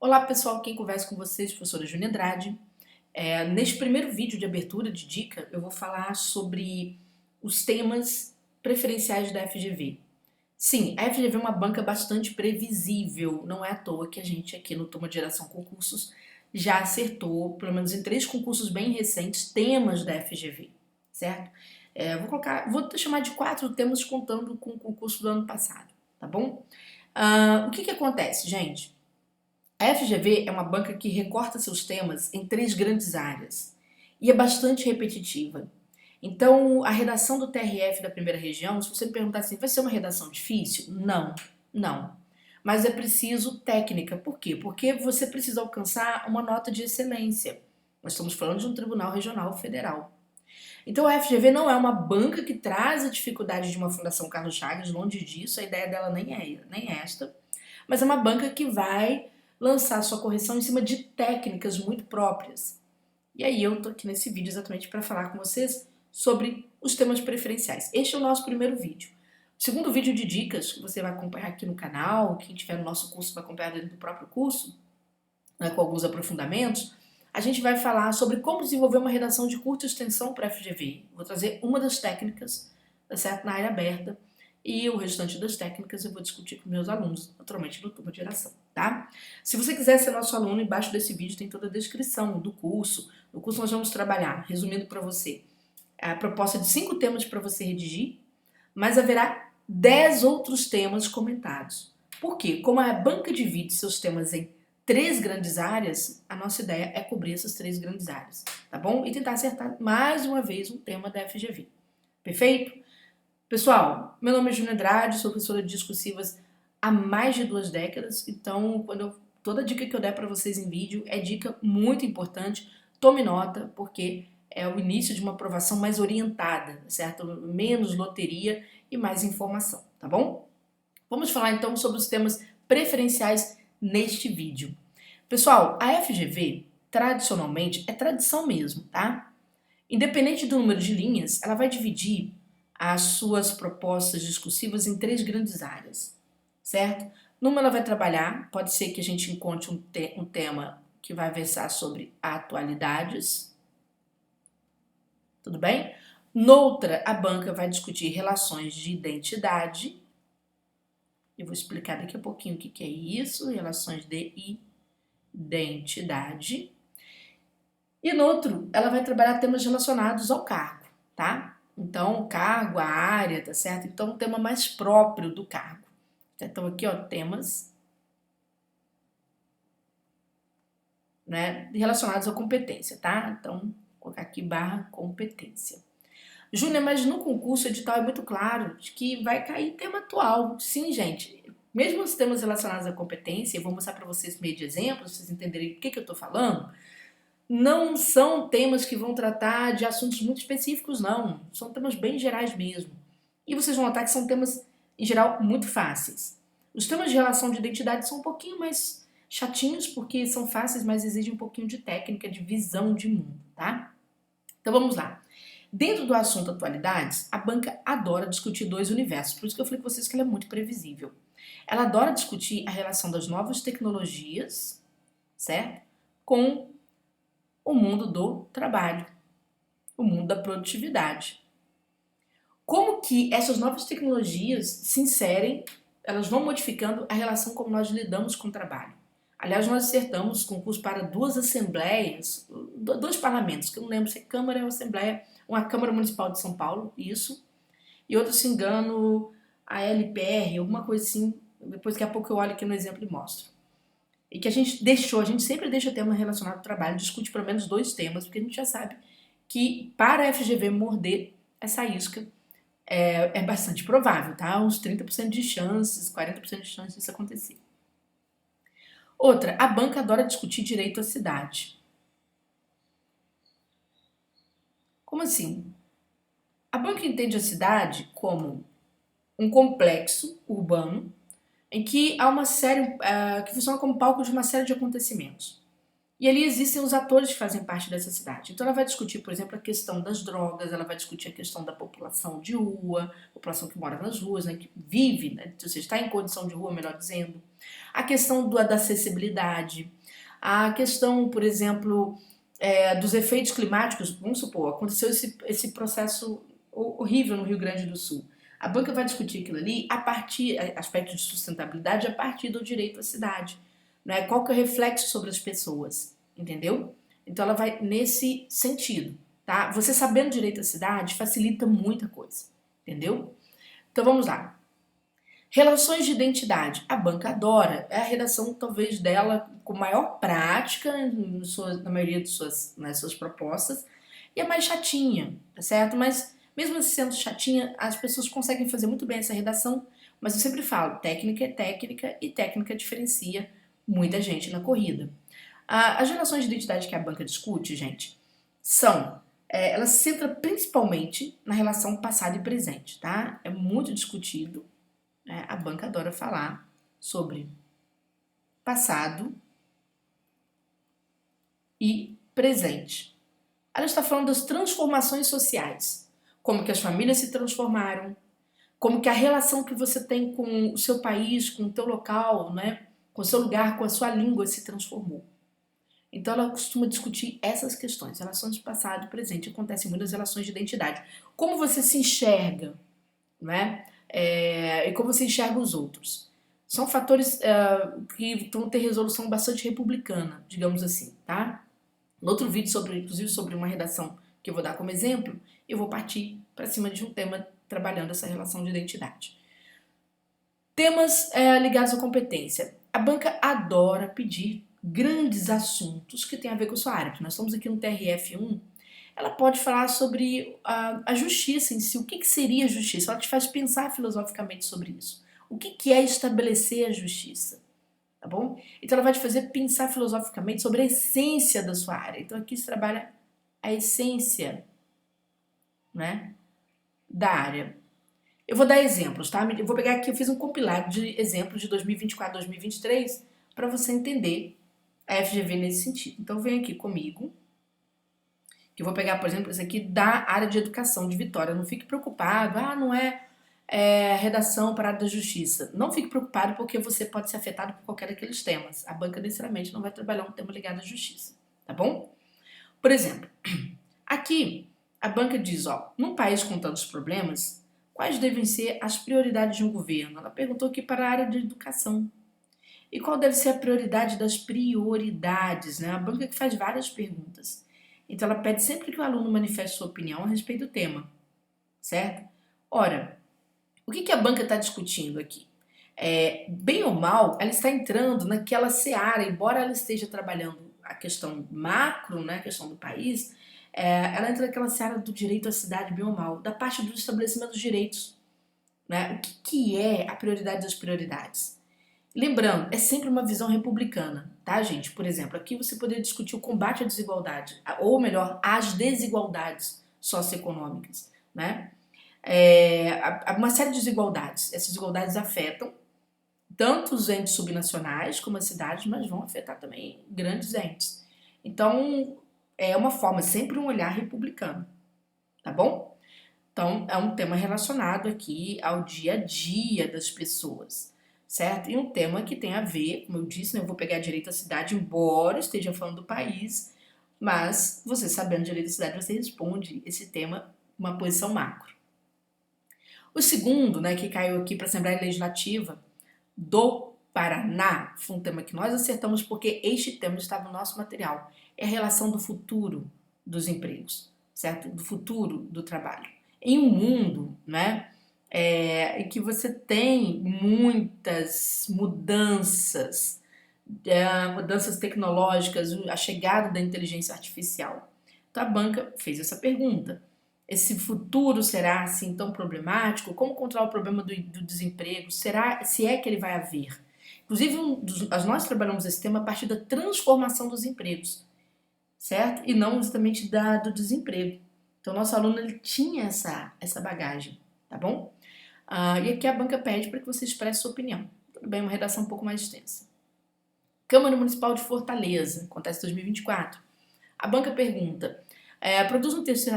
Olá pessoal, quem conversa com vocês, professora Júnia Andrade. Neste primeiro vídeo de abertura de dica, eu vou falar sobre os temas preferenciais da FGV. Sim, a FGV é uma banca bastante previsível, não é à toa que a gente aqui no Turma de Geração Concursos já acertou, pelo menos em 3 concursos bem recentes, temas da FGV, certo? Vou chamar de 4 temas contando com o concurso do ano passado, tá bom? O que acontece, gente? A FGV é uma banca que recorta seus temas em 3 grandes áreas e é bastante repetitiva. Então, a redação do TRF da primeira região, se você me perguntar assim, vai ser uma redação difícil? Não, não. Mas é preciso técnica. Por quê? Porque você precisa alcançar uma nota de excelência. Nós estamos falando de um tribunal regional federal. Então, a FGV não é uma banca que traz a dificuldade de uma Fundação Carlos Chagas, longe disso, a ideia dela nem é esta, mas é uma banca que vai lançar sua correção em cima de técnicas muito próprias. E aí eu tô aqui nesse vídeo exatamente para falar com vocês sobre os temas preferenciais. Este é o nosso primeiro vídeo. O segundo vídeo de dicas que você vai acompanhar aqui no canal, quem tiver no nosso curso vai acompanhar dentro do próprio curso, né, com alguns aprofundamentos, a gente vai falar sobre como desenvolver uma redação de curta extensão para FGV. Vou trazer uma das técnicas, tá certo? Na área aberta, e o restante das técnicas eu vou discutir com meus alunos, naturalmente no Turma de Geração, tá? Se você quiser ser nosso aluno, embaixo desse vídeo tem toda a descrição do curso. No curso nós vamos trabalhar, resumindo para você, a proposta de 5 temas para você redigir, mas haverá 10 outros temas comentados. Por quê? Como a banca divide seus temas em 3 grandes áreas, a nossa ideia é cobrir essas 3 grandes áreas, tá bom? E tentar acertar mais uma vez um tema da FGV. Perfeito? Pessoal, meu nome é Júnia Andrade, sou professora de discursivas há mais de 2 décadas, então toda dica que eu der para vocês em vídeo é dica muito importante. Tome nota, porque é o início de uma aprovação mais orientada, certo? Menos loteria e mais informação, tá bom? Vamos falar então sobre os temas preferenciais neste vídeo. Pessoal, a FGV, tradicionalmente, é tradição mesmo, tá? Independente do número de linhas, ela vai dividir as suas propostas discursivas em 3 grandes áreas, certo? Numa ela vai trabalhar, pode ser que a gente encontre um tema que vai versar sobre atualidades, tudo bem? Noutra, a banca vai discutir relações de identidade. Eu vou explicar daqui a pouquinho o que é isso, relações de identidade. E no outro, ela vai trabalhar temas relacionados ao cargo, tá? Então, o cargo, a área, tá certo? Então, um tema mais próprio do cargo. Então, aqui, ó, temas, né, relacionados à competência, tá? Então, vou colocar aqui barra competência. Júnior, mas no concurso o edital é muito claro de que vai cair tema atual. Sim, gente. Mesmo os temas relacionados à competência, eu vou mostrar para vocês meio de exemplo, pra vocês entenderem do que eu tô falando, não são temas que vão tratar de assuntos muito específicos, não. São temas bem gerais mesmo. E vocês vão notar que são temas, em geral, muito fáceis. Os temas de relação de identidade são um pouquinho mais chatinhos, porque são fáceis, mas exigem um pouquinho de técnica, de visão de mundo, tá? Então vamos lá. Dentro do assunto atualidades, a banca adora discutir 2 universos, por isso que eu falei com vocês que ela é muito previsível. Ela adora discutir a relação das novas tecnologias, certo? Com o mundo do trabalho, o mundo da produtividade. Como que essas novas tecnologias se inserem, elas vão modificando a relação como nós lidamos com o trabalho. Aliás, nós acertamos concurso para 2 assembleias, 2 parlamentos, que eu não lembro se é Câmara ou Assembleia, uma Câmara Municipal de São Paulo, isso, e outra, se engano, a LPR, alguma coisa assim, depois daqui a pouco eu olho aqui no exemplo e mostro. E que a gente sempre deixa tema relacionado ao trabalho, discute pelo menos 2 temas, porque a gente já sabe que para a FGV morder essa isca é bastante provável, tá? Uns 30% de chances, 40% de chances disso acontecer. Outra, a banca adora discutir direito à cidade. Como assim? A banca entende a cidade como um complexo urbano em que há uma série, que funciona como palco de uma série de acontecimentos. E ali existem os atores que fazem parte dessa cidade. Então ela vai discutir, por exemplo, a questão das drogas, ela vai discutir a questão da população de rua, população que mora nas ruas, né, que vive, né, ou seja, está em condição de rua, melhor dizendo. A questão da acessibilidade, a questão, por exemplo, dos efeitos climáticos. Vamos supor, aconteceu esse processo horrível no Rio Grande do Sul. A banca vai discutir aquilo ali a partir, aspectos de sustentabilidade, a partir do direito à cidade. Né? Qual que é o reflexo sobre as pessoas, entendeu? Então ela vai nesse sentido, tá? Você sabendo direito à cidade facilita muita coisa, entendeu? Então vamos lá. Relações de identidade. A banca adora. É a redação, talvez, dela com maior prática na maioria de suas propostas. E é mais chatinha, tá certo? Mas, mesmo sendo chatinha, as pessoas conseguem fazer muito bem essa redação. Mas eu sempre falo, técnica é técnica e técnica diferencia muita gente na corrida. As relações de identidade que a banca discute, gente, elas se centram principalmente na relação passado e presente, tá? É muito discutido. A banca adora falar sobre passado e presente. Ela está falando das transformações sociais, como que as famílias se transformaram, como que a relação que você tem com o seu país, com o teu local, né, com o seu lugar, com a sua língua se transformou. Então ela costuma discutir essas questões, relações de passado e presente. Acontecem muitas relações de identidade. Como você se enxerga, né? E como você enxerga os outros. São fatores que vão ter resolução bastante republicana, digamos assim, tá? No outro vídeo, inclusive sobre uma redação que eu vou dar como exemplo, eu vou partir para cima de um tema trabalhando essa relação de identidade. Temas ligados à competência. A banca adora pedir grandes assuntos que têm a ver com a sua área. Nós estamos aqui no TRF1. Ela pode falar sobre a justiça em si. O que seria a justiça? Ela te faz pensar filosoficamente sobre isso. O que é estabelecer a justiça? Tá bom? Então ela vai te fazer pensar filosoficamente sobre a essência da sua área. Então aqui se trabalha a essência, né, da área. Eu vou dar exemplos, tá? Eu vou pegar aqui, eu fiz um compilado de exemplos de 2024, 2023 para você entender a FGV nesse sentido. Então vem aqui comigo, que eu vou pegar, por exemplo, esse aqui da área de educação de Vitória. Não fique preocupado, não é redação para a área da justiça. Não fique preocupado porque você pode ser afetado por qualquer daqueles temas. A banca necessariamente não vai trabalhar um tema ligado à justiça, tá bom? Por exemplo, aqui a banca diz, num país com tantos problemas, quais devem ser as prioridades de um governo? Ela perguntou aqui para a área de educação. E qual deve ser a prioridade das prioridades, né? A banca que faz várias perguntas. Então ela pede sempre que o aluno manifeste sua opinião a respeito do tema, certo? Ora, o que a banca está discutindo aqui? Bem ou mal, ela está entrando naquela seara, embora ela esteja trabalhando a questão macro, né, a questão do país, ela entra naquela seara do direito à cidade, bem ou mal, da parte do estabelecimento dos direitos. Né? O que é a prioridade das prioridades? Lembrando, é sempre uma visão republicana, tá, gente? Por exemplo, aqui você poderia discutir o combate à desigualdade, ou melhor, às desigualdades socioeconômicas, né? Há uma série de desigualdades. Essas desigualdades afetam tanto os entes subnacionais como as cidades, mas vão afetar também grandes entes. Então, é uma forma, sempre um olhar republicano, tá bom? Então, é um tema relacionado aqui ao dia a dia das pessoas, certo? E um tema que tem a ver, como eu disse, né, eu vou pegar direito à cidade, embora eu esteja falando do país, mas você sabendo direito à cidade, você responde esse tema com uma posição macro. O segundo, né, que caiu aqui para a Assembleia Legislativa do Paraná, foi um tema que nós acertamos porque este tema estava no nosso material, é a relação do futuro dos empregos, certo? Do futuro do trabalho. Em um mundo, né, em que você tem muitas mudanças, mudanças tecnológicas, a chegada da inteligência artificial. Então a banca fez essa pergunta. Esse futuro será assim tão problemático? Como controlar o problema do desemprego? Se é que ele vai haver? Inclusive, nós trabalhamos esse tema a partir da transformação dos empregos, certo? E não justamente do desemprego. Então, nosso aluno ele tinha essa bagagem, tá bom? E aqui a banca pede para que você expresse sua opinião. Tudo bem, uma redação um pouco mais extensa. Câmara Municipal de Fortaleza, acontece em 2024. A banca pergunta, produz um texto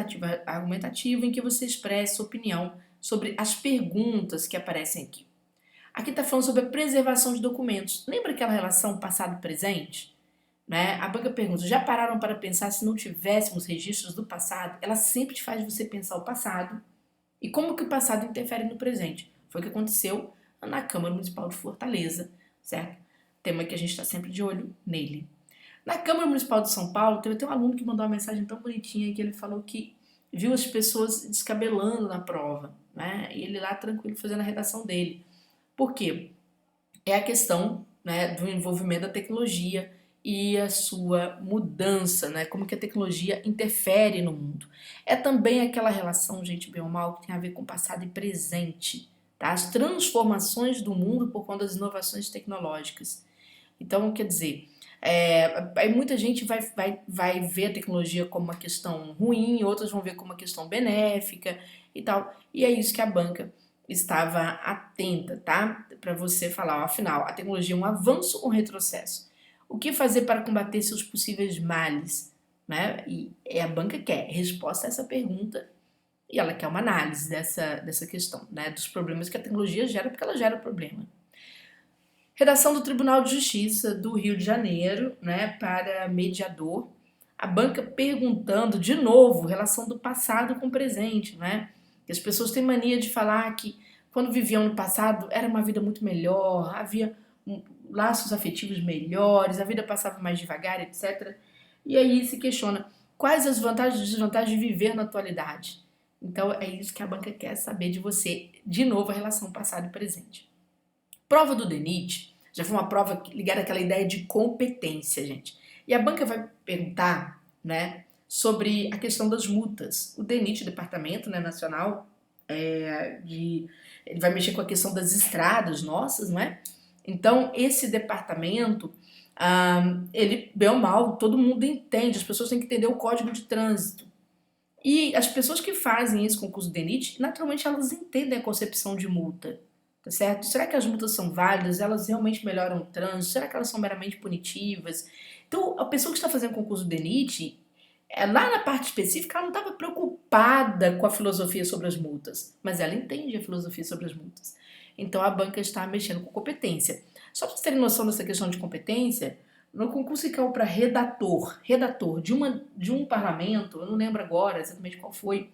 argumentativo em que você expresse sua opinião sobre as perguntas que aparecem aqui. Aqui está falando sobre a preservação de documentos. Lembra aquela relação passado-presente? Né? A banca pergunta, já pararam para pensar se não tivéssemos registros do passado? Ela sempre te faz você pensar o passado e como que o passado interfere no presente. Foi o que aconteceu na Câmara Municipal de Fortaleza, certo? Tema que a gente está sempre de olho nele. Na Câmara Municipal de São Paulo, teve até um aluno que mandou uma mensagem tão bonitinha que ele falou que viu as pessoas descabelando na prova, né? E ele lá tranquilo fazendo a redação dele. Por quê? É a questão, né, do envolvimento da tecnologia e a sua mudança, né? Como que a tecnologia interfere no mundo. É também aquela relação, gente, bem ou mal, que tem a ver com passado e presente, tá? As transformações do mundo por conta das inovações tecnológicas. Então, quer dizer, aí muita gente vai ver a tecnologia como uma questão ruim, outras vão ver como uma questão benéfica e tal. E é isso que a banca estava atenta, tá? Para você falar, ó, afinal, a tecnologia é um avanço ou um retrocesso? O que fazer para combater seus possíveis males? Né? E a banca quer resposta a essa pergunta e ela quer uma análise dessa questão, né? Dos problemas que a tecnologia gera, porque ela gera problema. Redação do Tribunal de Justiça do Rio de Janeiro, né, para mediador. A banca perguntando de novo relação do passado com o presente, né? As pessoas têm mania de falar que quando viviam no passado era uma vida muito melhor, havia laços afetivos melhores, a vida passava mais devagar, etc. E aí se questiona quais as vantagens e desvantagens de viver na atualidade. Então é isso que a banca quer saber de você, de novo, a relação passado e presente. Prova do DENIT já foi uma prova ligada àquela ideia de competência, gente. E a banca vai perguntar, né, sobre a questão das multas. O DENIT, Departamento, né, Nacional, ele vai mexer com a questão das estradas nossas, né? Então, esse departamento, ele, bem ou mal, todo mundo entende, as pessoas têm que entender o Código de Trânsito. E as pessoas que fazem esse concurso do DENIT, naturalmente elas entendem a concepção de multa. Tá certo? Será que as multas são válidas? Elas realmente melhoram o trânsito? Será que elas são meramente punitivas? Então, a pessoa que está fazendo o concurso do DENIT, lá na parte específica, ela não estava preocupada com a filosofia sobre as multas, mas ela entende a filosofia sobre as multas. Então, a banca está mexendo com competência. Só para vocês terem noção dessa questão de competência, no concurso que caiu para redator de um parlamento, eu não lembro agora exatamente qual foi,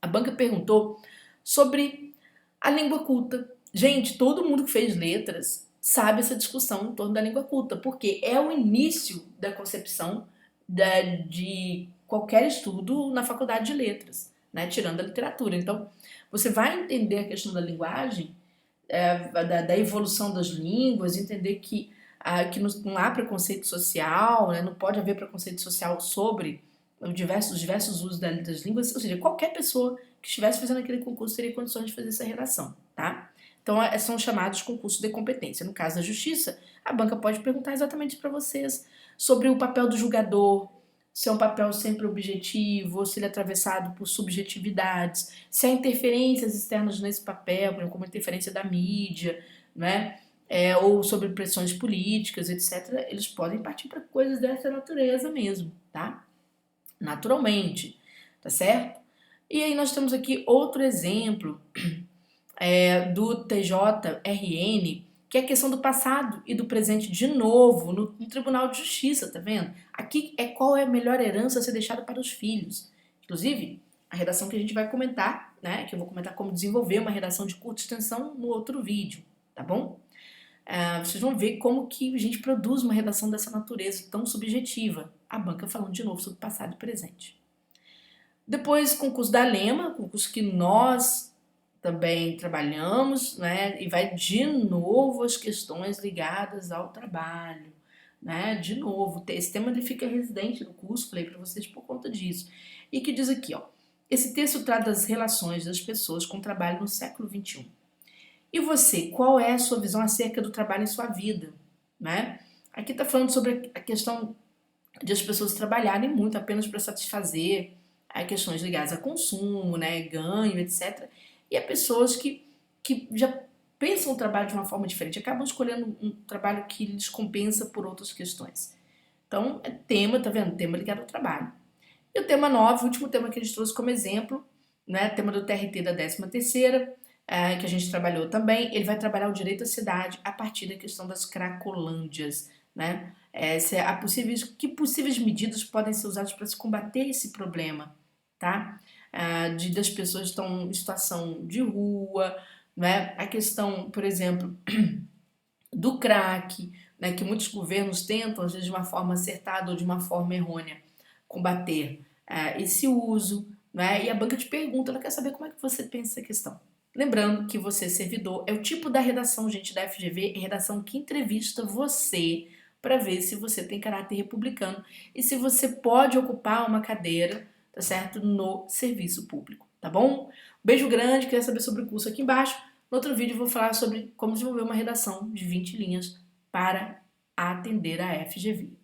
a banca perguntou sobre a língua culta. Gente, todo mundo que fez letras sabe essa discussão em torno da língua culta, porque é o início da concepção de qualquer estudo na faculdade de letras, né? Tirando a literatura. Então, você vai entender a questão da linguagem, da evolução das línguas, entender que não há preconceito social, né? Não pode haver preconceito social sobre os diversos usos das línguas, ou seja, qualquer pessoa que estivesse fazendo aquele concurso teria condições de fazer essa redação, tá? Então, são chamados concursos de competência. No caso da justiça, a banca pode perguntar exatamente para vocês sobre o papel do julgador, se é um papel sempre objetivo, ou se ele é atravessado por subjetividades, se há interferências externas nesse papel, como a interferência da mídia, né? Ou sobre pressões políticas, etc. Eles podem partir para coisas dessa natureza mesmo, tá? Naturalmente, tá certo? E aí nós temos aqui outro exemplo do TJRN, que é a questão do passado e do presente de novo no Tribunal de Justiça, tá vendo? Aqui é qual é a melhor herança a ser deixada para os filhos. Inclusive, a redação que a gente vai comentar, né, que eu vou comentar como desenvolver uma redação de curta extensão no outro vídeo, tá bom? Vocês vão ver como que a gente produz uma redação dessa natureza tão subjetiva. A banca falando de novo sobre passado e presente. Depois, concurso da Lema, concurso que nós também trabalhamos, né? E vai de novo as questões ligadas ao trabalho, né? De novo, esse tema ele fica residente no curso, falei para vocês por conta disso. E que diz aqui, ó, esse texto trata das relações das pessoas com o trabalho no século XXI. E você, qual é a sua visão acerca do trabalho em sua vida, né? Aqui está falando sobre a questão de as pessoas trabalharem muito apenas para satisfazer questões ligadas a consumo, né, ganho, etc. E há pessoas que já pensam o trabalho de uma forma diferente, acabam escolhendo um trabalho que lhes compensa por outras questões. Então, é tema, tá vendo? Tema ligado ao trabalho. E o tema 9, o último tema que a gente trouxe como exemplo, né, tema do TRT da 13ª, que a gente trabalhou também. Ele vai trabalhar o direito à cidade a partir da questão das cracolândias, né? Que possíveis medidas podem ser usadas para se combater esse problema, tá? Das pessoas que estão em situação de rua, né? A questão, por exemplo, do crack, né? Que muitos governos tentam, às vezes de uma forma acertada ou de uma forma errônea, combater esse uso, né? E a banca te pergunta, ela quer saber como é que você pensa essa questão. Lembrando que você, servidor, é o tipo da redação, gente, da FGV, é redação que entrevista você para ver se você tem caráter republicano e se você pode ocupar uma cadeira, tá certo, no serviço público, tá bom? Beijo grande, quer saber sobre o curso aqui embaixo. No outro vídeo eu vou falar sobre como desenvolver uma redação de 20 linhas para atender a FGV.